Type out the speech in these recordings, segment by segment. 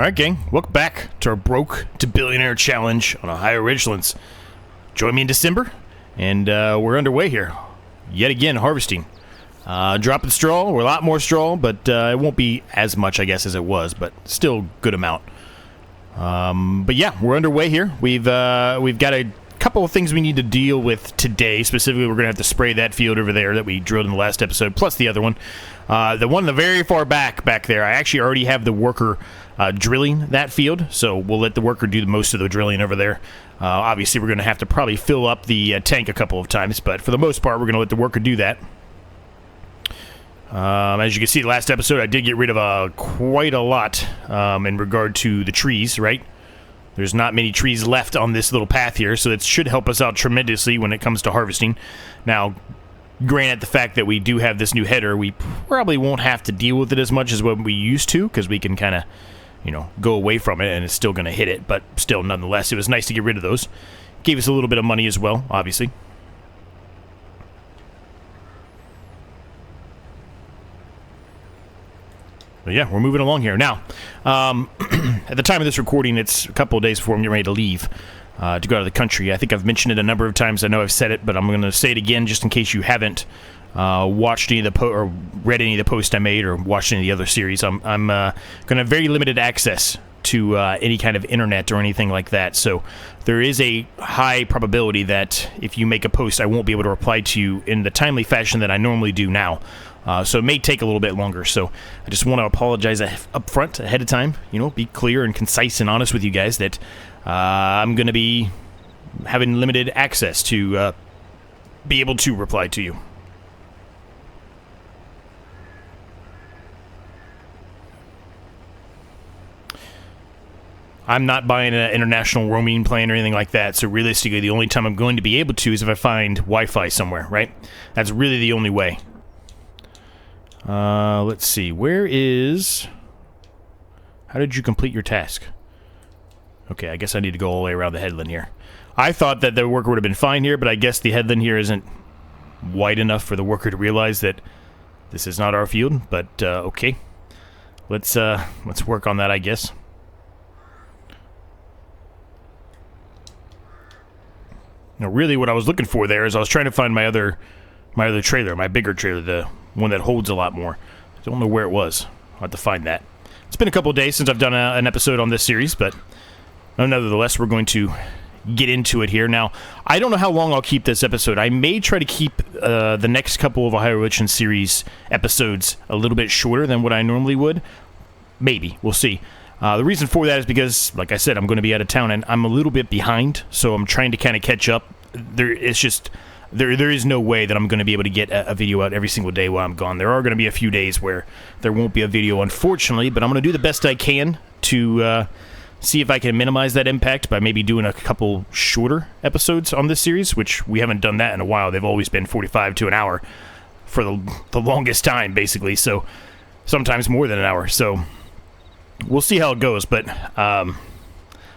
Alright, gang, welcome back to our Broke to Billionaire challenge on Ohio Richlands. Join me in December, and we're underway here. Yet again, harvesting. Dropping straw, or a lot more straw, but it won't be as much, I guess, as it was, but still good amount. But yeah, we're underway here. We've got a couple of things we need to deal with today. Specifically, we're going to have to spray that field over there that we drilled in the last episode, plus the other one. The one in the very far back there, I actually already have the worker drilling that field, so we'll let the worker do most of the drilling over there. Obviously, we're going to have to probably fill up the tank a couple of times, but for the most part, we're going to let the worker do that. As you can see, last episode, I did get rid of quite a lot in regard to the trees, right? There's not many trees left on this little path here, so it should help us out tremendously when it comes to harvesting. Now, granted the fact that we do have this new header, we probably won't have to deal with it as much as what we used to, because we can kind of, you know, go away from it and it's still going to hit it, but still, nonetheless, it was nice to get rid of those. Gave us a little bit of money as well, obviously. But yeah, we're moving along here. Now, at the time of this recording, it's a couple of days before I'm getting ready to leave to go out of the country. I think I've mentioned it a number of times. I know I've said it, but I'm going to say it again just in case you haven't watched any of the or read any of the posts I made or watched any of the other series. I'm going to have very limited access to any kind of internet or anything like that. So there is a high probability that if you make a post, I won't be able to reply to you in the timely fashion that I normally do now. So it may take a little bit longer. So I just want to apologize up front, ahead of time. You know, be clear and concise and honest with you guys that I'm going to be having limited access to be able to reply to you. I'm not buying an international roaming plan or anything like that, so realistically the only time I'm going to be able to is if I find Wi-Fi somewhere, right? That's really the only way. Let's see, where is... How did you complete your task? Okay, I guess I need to go all the way around the headland here. I thought that the worker would have been fine here, but I guess the headland here isn't wide enough for the worker to realize that this is not our field, but okay. Let's work on that, I guess. Now, really what I was looking for there is I was trying to find my other trailer, my bigger trailer, the one that holds a lot more. I don't know where it was. I'll have to find that. It's been a couple of days since I've done an episode on this series, but nevertheless, we're going to get into it here. Now, I don't know how long I'll keep this episode. I may try to keep the next couple of Ohio Richlands series episodes a little bit shorter than what I normally would. Maybe. We'll see. The reason for that is because, like I said, I'm going to be out of town, and I'm a little bit behind, so I'm trying to kind of catch up. There is no way that I'm going to be able to get a video out every single day while I'm gone. There are going to be a few days where there won't be a video, unfortunately, but I'm going to do the best I can to see if I can minimize that impact by maybe doing a couple shorter episodes on this series, which we haven't done that in a while. They've always been 45 to an hour for the longest time, basically, so sometimes more than an hour, so we'll see how it goes, but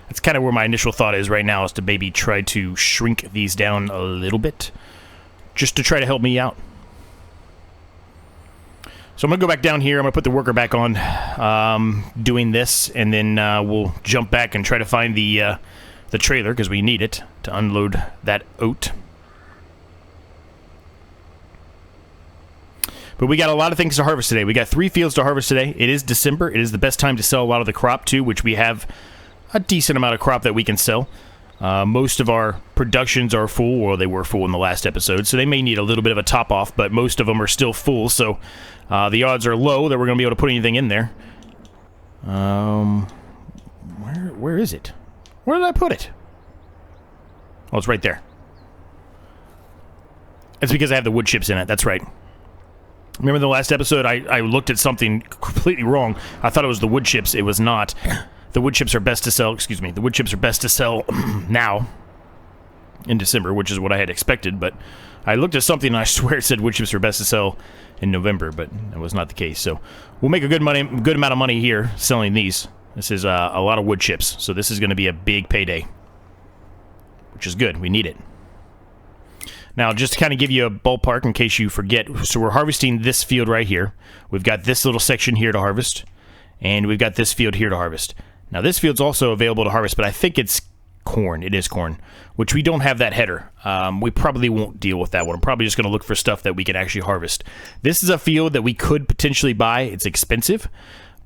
that's kind of where my initial thought is right now, is to maybe try to shrink these down a little bit, just to try to help me out. So I'm going to go back down here, I'm going to put the worker back on doing this, and then we'll jump back and try to find the trailer, because we need it to unload that oat. But we got a lot of things to harvest today. We got 3 fields to harvest today. It is December. It is the best time to sell a lot of the crop, too, which we have a decent amount of crop that we can sell. Most of our productions are full, or they were full in the last episode, so they may need a little bit of a top-off, but most of them are still full, so the odds are low that we're going to be able to put anything in there. Where is it? Where did I put it? Oh, it's right there. It's because I have the wood chips in it, that's right. Remember the last episode, I looked at something completely wrong. I thought it was the wood chips. It was not. The wood chips are best to sell, the wood chips are best to sell now, in December, which is what I had expected, but I looked at something and I swear it said wood chips are best to sell in November, but that was not the case. So we'll make a good amount of money here selling these. This is a lot of wood chips, so this is going to be a big payday, which is good. We need it. Now, just to kind of give you a ballpark in case you forget, so we're harvesting this field right here. We've got this little section here to harvest, and we've got this field here to harvest. Now, this field's also available to harvest, but I think it's corn. It is corn, which we don't have that header. We probably won't deal with that one. I'm probably just going to look for stuff that we can actually harvest. This is a field that we could potentially buy. It's expensive,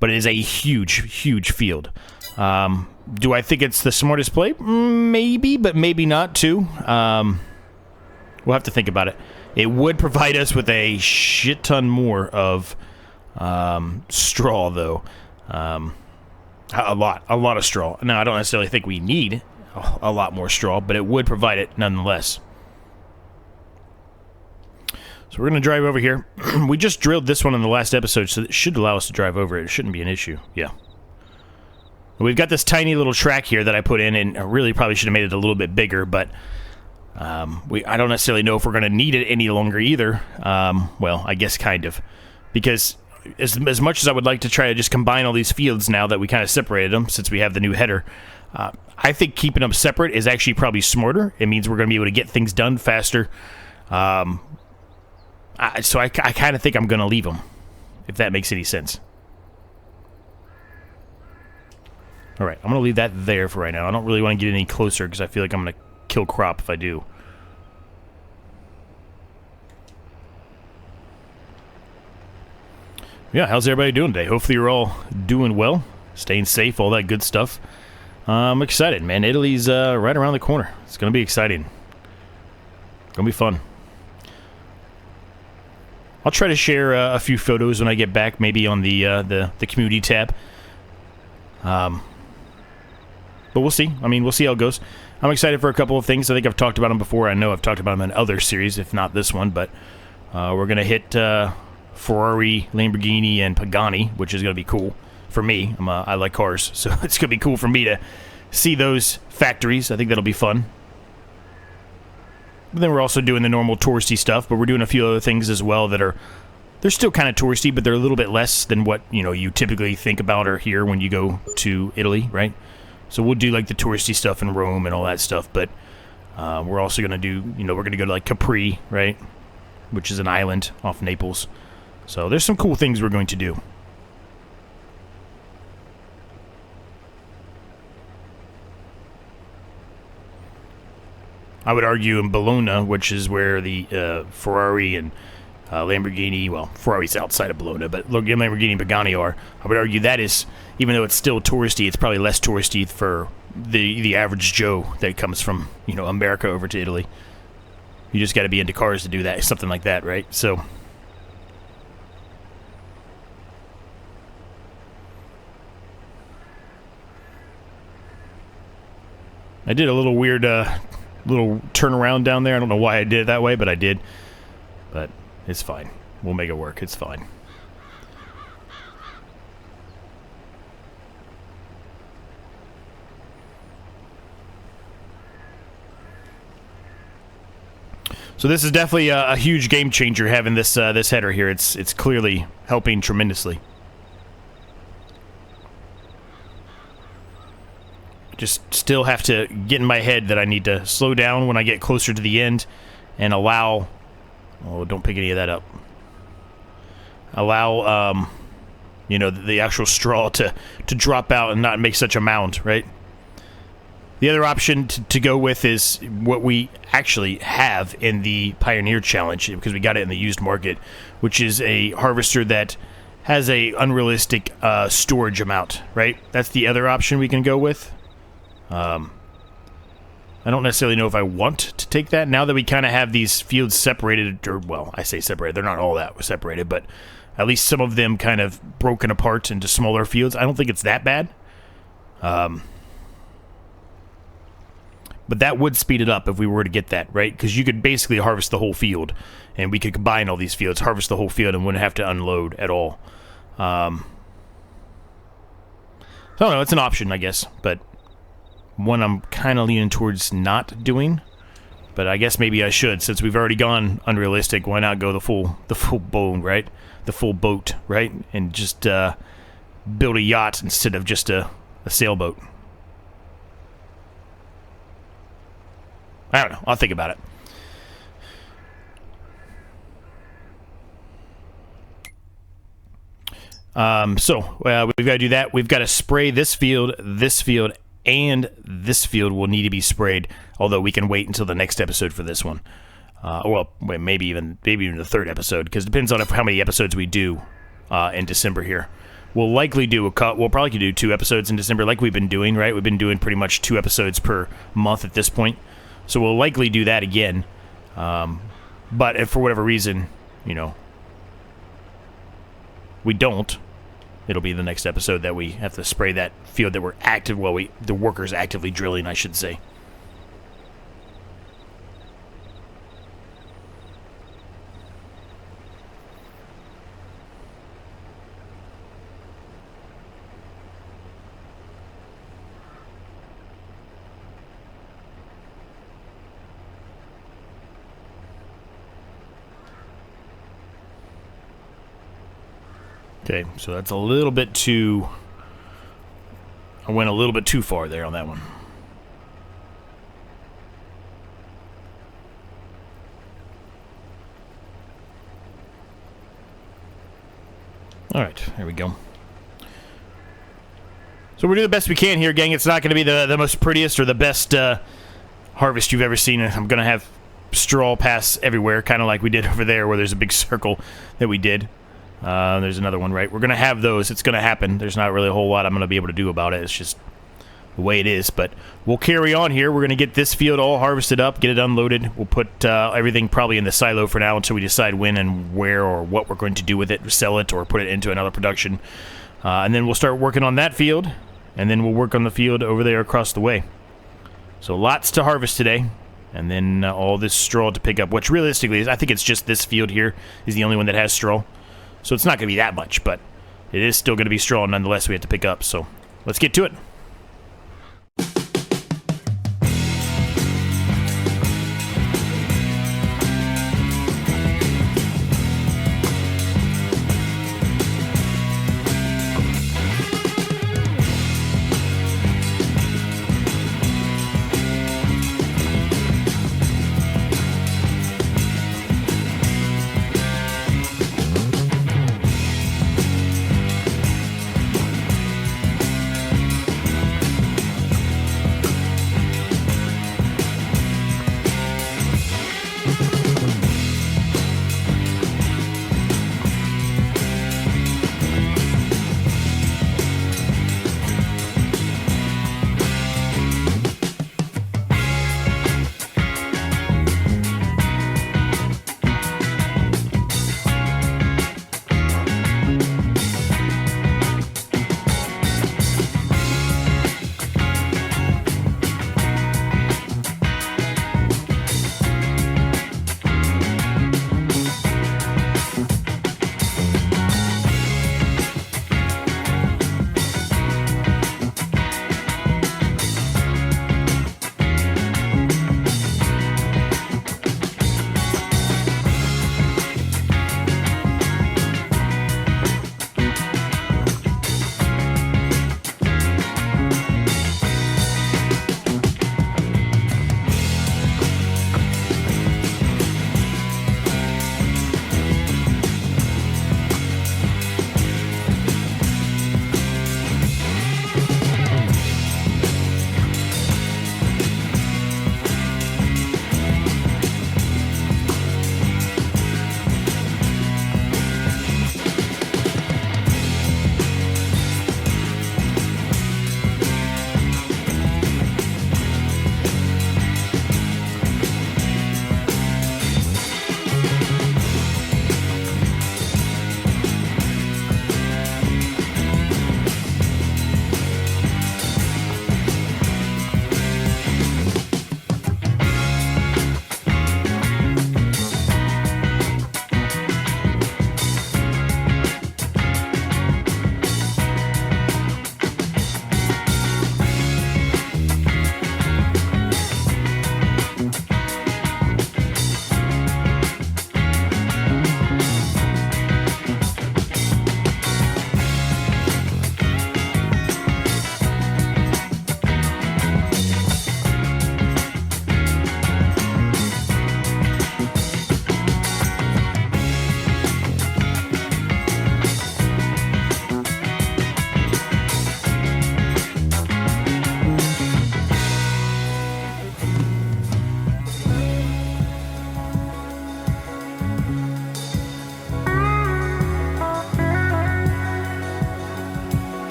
but it is a huge, huge field. Do I think it's the smartest play? Maybe, but maybe not, too. We'll have to think about it. It would provide us with a shit ton more of straw, though. A lot of straw. Now, I don't necessarily think we need a lot more straw, but it would provide it nonetheless. So we're going to drive over here. We just drilled this one in the last episode, so it should allow us to drive over it. It shouldn't be an issue. Yeah. We've got this tiny little track here that I put in, and I really probably should have made it a little bit bigger, but I don't necessarily know if we're going to need it any longer either. Well, I guess kind of. Because as much as I would like to try to just combine all these fields now that we kind of separated them, since we have the new header, I think keeping them separate is actually probably smarter. It means we're going to be able to get things done faster. So I kind of think I'm going to leave them, if that makes any sense. All right, I'm going to leave that there for right now. I don't really want to get any closer because I feel like I'm going to kill crop if I do. Yeah, how's everybody doing today? Hopefully you're all doing well, staying safe, all that good stuff. I'm excited, man. Italy's right around the corner. It's going to be exciting. It's going to be fun. I'll try to share a few photos when I get back, maybe on the community tab. But we'll see. I mean, we'll see how it goes. I'm excited for a couple of things. I think I've talked about them before. I know I've talked about them in other series, if not this one. But we're going to hit Ferrari, Lamborghini, and Pagani, which is going to be cool for me. I like cars, so it's going to be cool for me to see those factories. I think that'll be fun. But then we're also doing the normal touristy stuff, but we're doing a few other things as well that they're still kind of touristy, but they're a little bit less than what you typically think about or hear when you go to Italy, right? So we'll do like the touristy stuff in Rome and all that stuff, but we're also going to do, we're going to go to like Capri, right? Which is an island off Naples. So there's some cool things we're going to do. I would argue in Bologna, which is where the Ferrari and Lamborghini, well, Ferrari's outside of Bologna, but Lamborghini and Pagani are. I would argue that is, even though it's still touristy, it's probably less touristy for the average Joe that comes from, America over to Italy. You just got to be into cars to do that, something like that, right? So I did a little weird little turnaround down there. I don't know why I did it that way, but I did. But it's fine. We'll make it work. It's fine. So this is definitely a huge game changer having this this header here. It's clearly helping tremendously. Just still have to get in my head that I need to slow down when I get closer to the end and allow... Oh, don't pick any of that up. Allow, the actual straw to drop out and not make such a mound, right? The other option to go with is what we actually have in the Pioneer Challenge, because we got it in the used market, which is a harvester that has a unrealistic storage amount, right? That's the other option we can go with. I don't necessarily know if I want to take that now that we kind of have these fields separated, or, well, I say separated, they're not all that separated, but at least some of them kind of broken apart into smaller fields. I don't think it's that bad. But that would speed it up if we were to get that, right? Because you could basically harvest the whole field, and we could combine all these fields, harvest the whole field, and wouldn't have to unload at all. So I don't know, it's an option, I guess, but one I'm kind of leaning towards not doing, but I guess maybe I should, since we've already gone unrealistic. Why not go the full bone, right? The full boat, right? And just build a yacht instead of just a sailboat. I don't know. I'll think about it. We've got to do that. We've got to spray this field, and this field will need to be sprayed, although we can wait until the next episode for this one. Maybe even the third episode, because it depends on how many episodes we do in December here. We'll likely do we'll probably do 2 episodes in December, like we've been doing, right? We've been doing pretty much 2 episodes per month at this point, so we'll likely do that again. But if for whatever reason, we don't, it'll be the next episode that we have to spray that field that we're the workers actively drilling, I should say. Okay, so that's a little bit too... I went a little bit too far there on that one. Alright, there we go. So we're doing the best we can here, gang. It's not going to be the most prettiest or the best harvest you've ever seen. I'm going to have straw pass everywhere, kind of like we did over there where there's a big circle that we did. There's another one, right? We're going to have those. It's going to happen. There's not really a whole lot I'm going to be able to do about it. It's just the way it is. But we'll carry on here. We're going to get this field all harvested up, get it unloaded. We'll put everything probably in the silo for now until we decide when and where or what we're going to do with it, sell it or put it into another production. And then we'll start working on that field, and then we'll work on the field over there across the way. So lots to harvest today. And then all this straw to pick up, which realistically is, I think it's just this field here is the only one that has straw. So it's not going to be that much, but it is still going to be straw nonetheless we have to pick up. So let's get to it.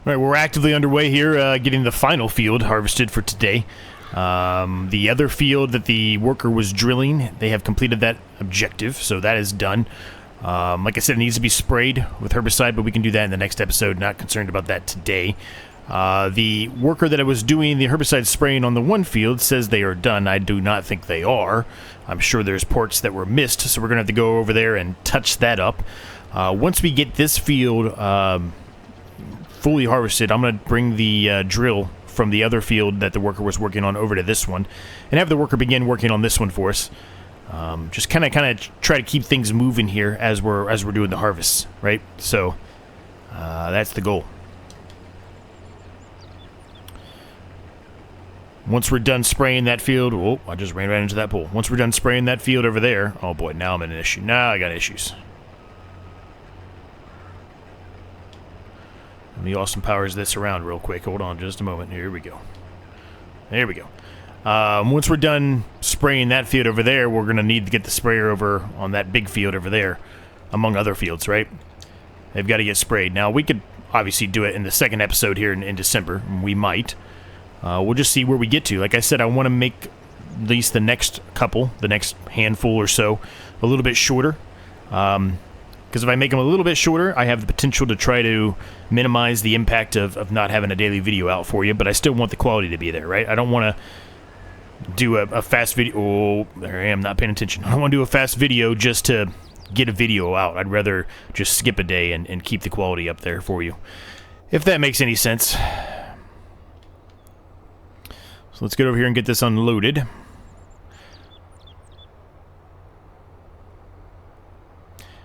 All right, we're actively underway here, getting the final field harvested for today. The other field that the worker was drilling, they have completed that objective, so that is done. Like I said, it needs to be sprayed with herbicide, but we can do that in the next episode. Not concerned about that today. The worker that I was doing the herbicide spraying on the one field says they are done. I do not think they are. I'm sure there's parts that were missed, so we're going to have to go over there and touch that up. Once we get this field fully harvested, I'm going to bring the drill from the other field that the worker was working on over to this one and have the worker begin working on this one for us. Just kind of try to keep things moving here as we're doing the harvest, right? So that's the goal. Once we're done spraying that field, oh, I just ran right into that pool. Once we're done spraying that field over there, oh boy, now I'm in an issue. Now I got issues. Let me Austin Powers this around real quick. Hold on just a moment. Here we go. There we go. Once we're done spraying that field over there, we're going to need to get the sprayer over on that big field over there, among other fields, right? They've got to get sprayed. Now, we could obviously do it in the second episode here in December. We might. We'll just see where we get to. Like I said, I want to make at least the next couple, the next handful or so, a little bit shorter. Because if I make them a little bit shorter, I have the potential to try to minimize the impact of not having a daily video out for you, but I still want the quality to be there, right? I don't want to do a fast video. Oh, there I am, not paying attention. I don't want to do a fast video just to get a video out. I'd rather just skip a day and keep the quality up there for you, if that makes any sense. So let's get over here and get this unloaded.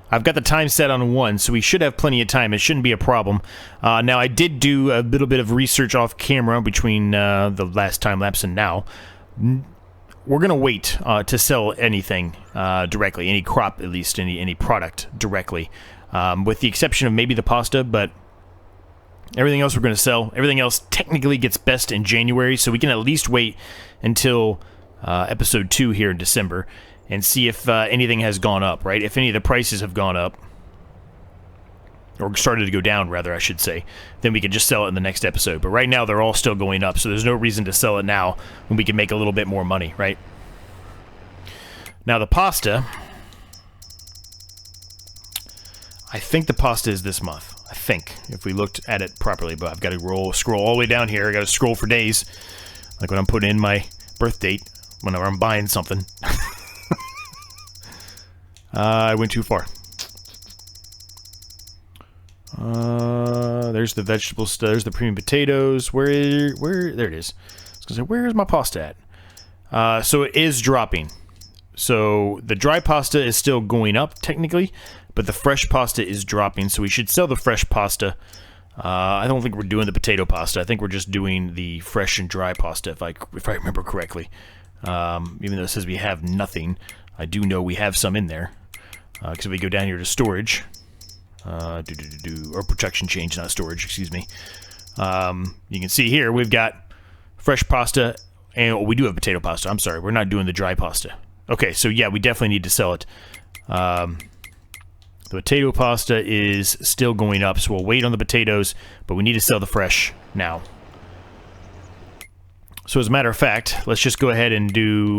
I've got the time set on 1, so we should have plenty of time. It shouldn't be a problem. Now, I did do a little bit of research off camera between the last time lapse and now. We're going to wait to sell anything directly, any crop at least, any product directly, with the exception of maybe the pasta, but everything else we're going to sell. Everything else technically gets best in January, so we can at least wait until episode 2 here in December and see if anything has gone up, right? If any of the prices have gone up, or started to go down, rather, I should say, then we can just sell it in the next episode. But right now, they're all still going up, so there's no reason to sell it now when we can make a little bit more money, right? Now, the pasta, I think the pasta is this month. I think, if we looked at it properly, but I've got to scroll all the way down here. I got to scroll for days, like when I'm putting in my birth date, whenever I'm buying something. I went too far. There's the vegetables. There's the premium potatoes. Where? There it is. I was gonna say, where is my pasta at? So it is dropping. So the dry pasta is still going up technically, but the fresh pasta is dropping. So we should sell the fresh pasta. I don't think we're doing the potato pasta. I think we're just doing the fresh and dry pasta, if I remember correctly. Even though it says we have nothing, I do know we have some in there. Because if we go down here to storage, or production change, not storage, excuse me. You can see here we've got fresh pasta, and we do have potato pasta. I'm sorry, we're not doing the dry pasta. Okay, so yeah, we definitely need to sell it. The potato pasta is still going up, so we'll wait on the potatoes, but we need to sell the fresh now. So as a matter of fact, let's just go ahead and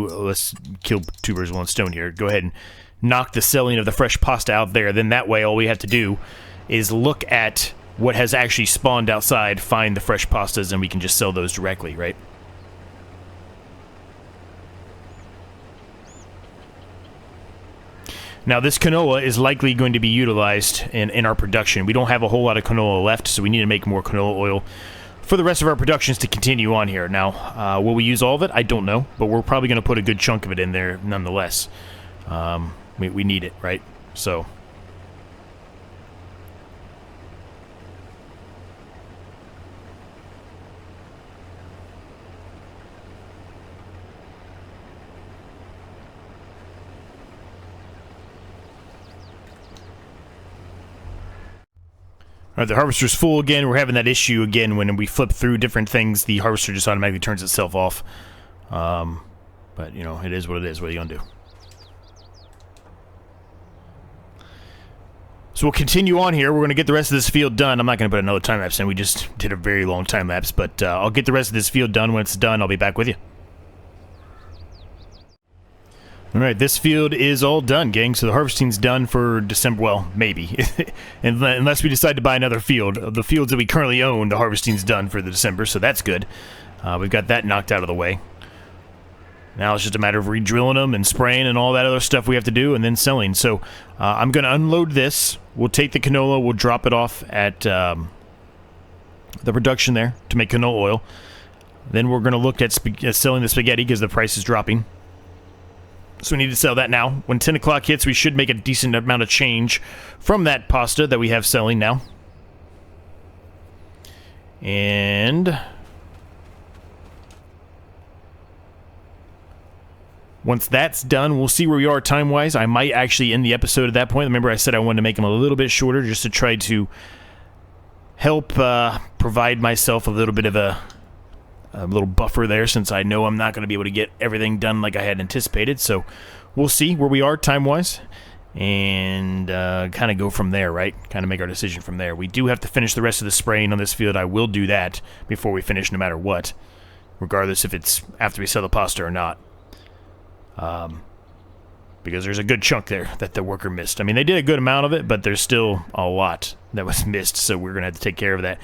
let's kill two birds with one stone here. Go ahead and knock the selling of the fresh pasta out there. Then that way all we have to do is look at what has actually spawned outside, find the fresh pastas, and we can just sell those directly, right? Now this canola is likely going to be utilized in our production. We don't have a whole lot of canola left, so we need to make more canola oil for the rest of our productions to continue on here. Now, will we use all of it? I don't know, but we're probably going to put a good chunk of it in there nonetheless. We need it, right? So all right, the harvester's full again. We're having that issue again when we flip through different things. The harvester just automatically turns itself off. But, you know, it is what it is. What are you going to do? So we'll continue on here. We're going to get the rest of this field done. I'm not going to put another time lapse in. We just did a very long time lapse, but I'll get the rest of this field done. When it's done, I'll be back with you. All right, this field is all done, gang. So the harvesting's done for December. Well, maybe. Unless we decide to buy another field. The fields that we currently own, the harvesting's done for the December, so that's good. We've got that knocked out of the way. Now it's just a matter of re-drilling them and spraying and all that other stuff we have to do and then selling. So I'm going to unload this. We'll take the canola. We'll drop it off at the production there to make canola oil. Then we're going to look at selling the spaghetti because the price is dropping. So we need to sell that now. When 10 o'clock hits, we should make a decent amount of change from that pasta that we have selling now. And once that's done, we'll see where we are time-wise. I might actually end the episode at that point. Remember I said I wanted to make them a little bit shorter just to try to help provide myself a little bit of a little buffer there, since I know I'm not going to be able to get everything done like I had anticipated. So we'll see where we are time-wise and kind of go from there, right? Kind of make our decision from there. We do have to finish the rest of the spraying on this field. I will do that before we finish no matter what, regardless if it's after we sell the pasta or not. Because there's a good chunk there that the worker missed. I mean, they did a good amount of it, but there's still a lot that was missed, so we're going to have to take care of that.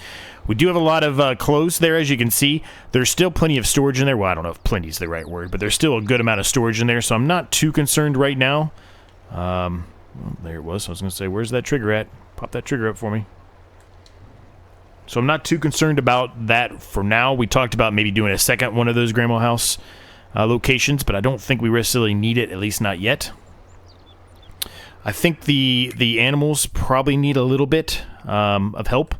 We do have a lot of clothes there, as you can see. There's still plenty of storage in there. Well, I don't know if plenty is the right word, but there's still a good amount of storage in there, so I'm not too concerned right now. Well, there it was. I was going to say, where's that trigger at? Pop that trigger up for me. So I'm not too concerned about that for now. We talked about maybe doing a second one of those Grandma House locations, but I don't think we necessarily need it, at least not yet. I think the animals probably need a little bit of help.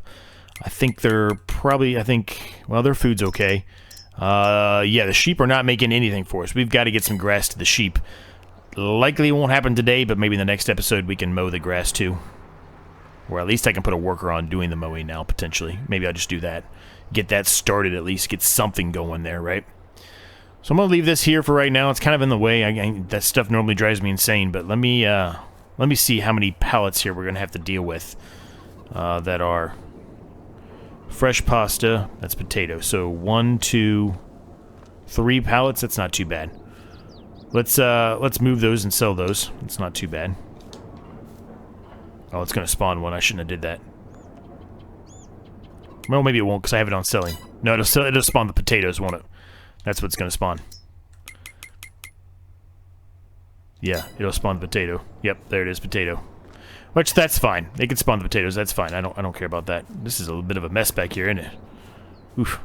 I think their food's okay. Yeah, the sheep are not making anything for us. We've got to get some grass to the sheep. Likely won't happen today, but maybe in the next episode we can mow the grass too. Or at least I can put a worker on doing the mowing now, potentially. Maybe I'll just do that. Get that started at least. Get something going there, right? So I'm going to leave this here for right now. It's kind of in the way. That stuff normally drives me insane, but let me see how many pallets here we're going to have to deal with that are fresh pasta. That's potato. So 1, 2, 3 pallets. That's not too bad. Let's move those and sell those. It's not too bad. Oh, it's going to spawn one. I shouldn't have did that. Well, maybe it won't because I have it on selling. No, it'll spawn the potatoes, won't it? That's what's going to spawn. Yeah, it'll spawn the potato. Yep, there it is, potato. Which, that's fine. They can spawn the potatoes. That's fine. I don't care about that. This is a little bit of a mess back here, isn't it? Oof.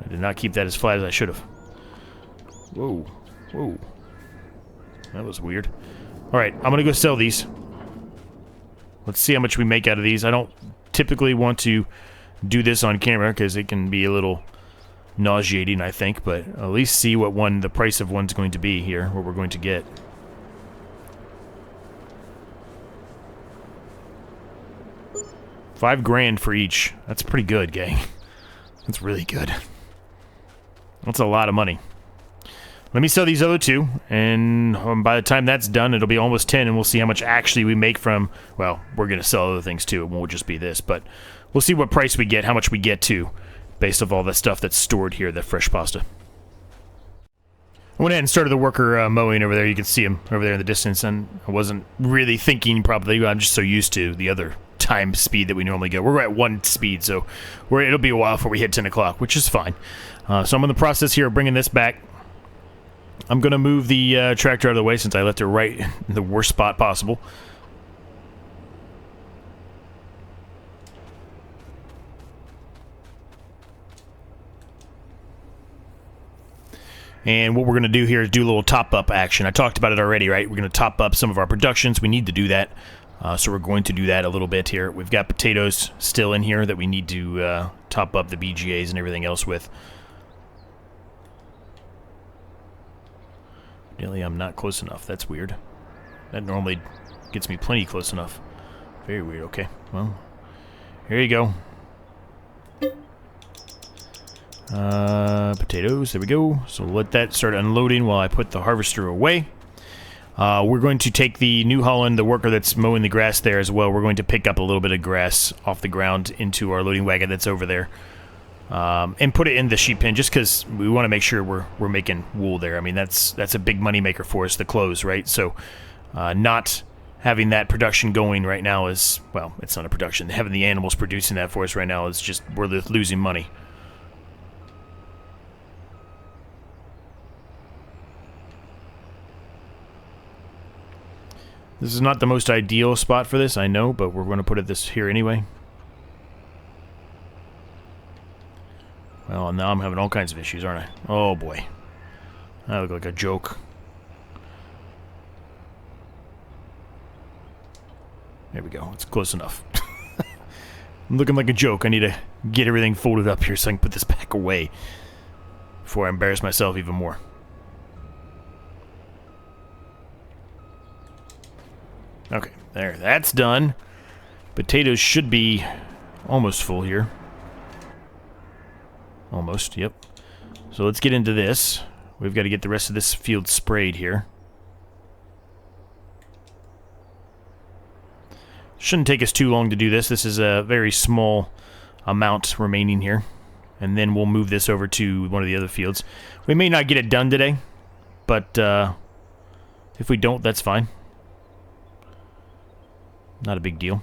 I did not keep that as flat as I should have. Whoa. Whoa. That was weird. Alright, I'm going to go sell these. Let's see how much we make out of these. I don't typically want to do this on camera because it can be a little nauseating, I think, but at least see what the price of one's going to be here, what we're going to get. $5,000 for each. That's pretty good, gang. That's really good. That's a lot of money. Let me sell these other two, and by the time that's done, it'll be almost 10, and we'll see how much actually we make from, well, we're going to sell other things too. It won't just be this, but we'll see what price we get, how much we get to, based off all the stuff that's stored here, the fresh pasta. I went ahead and started the worker mowing over there. You can see him over there in the distance, and I wasn't really thinking properly. I'm just so used to the other time speed that we normally go. We're at 1 speed, so it'll be a while before we hit 10 o'clock, which is fine. So I'm in the process here of bringing this back. I'm going to move the tractor out of the way since I left it right in the worst spot possible. And what we're going to do here is do a little top-up action. I talked about it already, right? We're going to top up some of our productions. We need to do that. So we're going to do that a little bit here. We've got potatoes still in here that we need to top up the BGAs and everything else with. Really, I'm not close enough. That's weird. That normally gets me plenty close enough. Very weird. Okay, well, here you go. Potatoes. There we go. So we'll let that start unloading while I put the harvester away. We're going to take the New Holland, the worker that's mowing the grass there as well. We're going to pick up a little bit of grass off the ground into our loading wagon that's over there. And put it in the sheep pen just because we want to make sure we're making wool there. I mean, that's a big money maker for us, the clothes, right? So not having that production going right now is, well, it's not a production. Having the animals producing that for us right now is just, we're losing money. This is not the most ideal spot for this, I know, but we're going to put it this here anyway. Well, now I'm having all kinds of issues, aren't I? Oh, boy. I look like a joke. There we go. It's close enough. I'm looking like a joke. I need to get everything folded up here so I can put this back away before I embarrass myself even more. Okay, there. That's done. Potatoes should be almost full here. Almost, yep. So let's get into this. We've got to get the rest of this field sprayed here. Shouldn't take us too long to do this. This is a very small amount remaining here. And then we'll move this over to one of the other fields. We may not get it done today, but if we don't, that's fine. Not a big deal.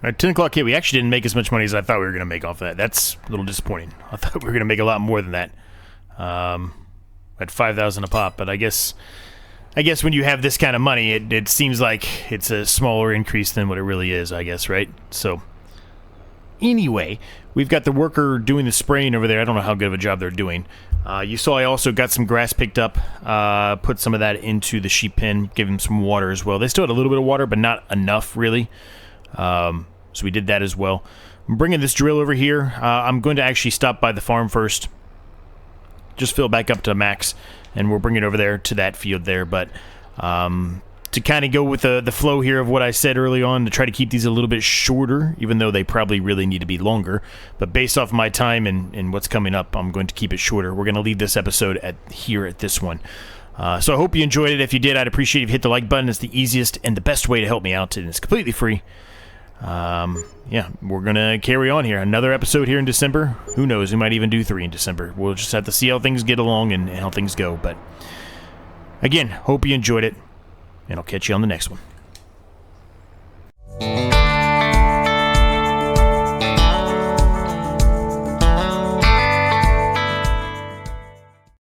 At 10 o'clock hit, we actually didn't make as much money as I thought we were going to make off that. That's a little disappointing. I thought we were going to make a lot more than that. At 5,000 a pop, but I guess when you have this kind of money, it seems like it's a smaller increase than what it really is, I guess, right? So, anyway, we've got the worker doing the spraying over there. I don't know how good of a job they're doing. You saw I also got some grass picked up, put some of that into the sheep pen, gave them some water as well. They still had a little bit of water, but not enough, really. So we did that as well. I'm bringing this drill over here. I'm going to actually stop by the farm first. Just fill back up to max, and we'll bring it over there to that field there. But to kind of go with the flow here of what I said early on, to try to keep these a little bit shorter, even though they probably really need to be longer. But based off my time and what's coming up, I'm going to keep it shorter. We're going to leave this episode here at this one. So I hope you enjoyed it. If you did, I'd appreciate if you hit the like button. It's the easiest and the best way to help me out, and it's completely free. Yeah, we're going to carry on here. Another episode here in December. Who knows? We might even do 3 in December. We'll just have to see how things get along and how things go. But again, hope you enjoyed it, and I'll catch you on the next one.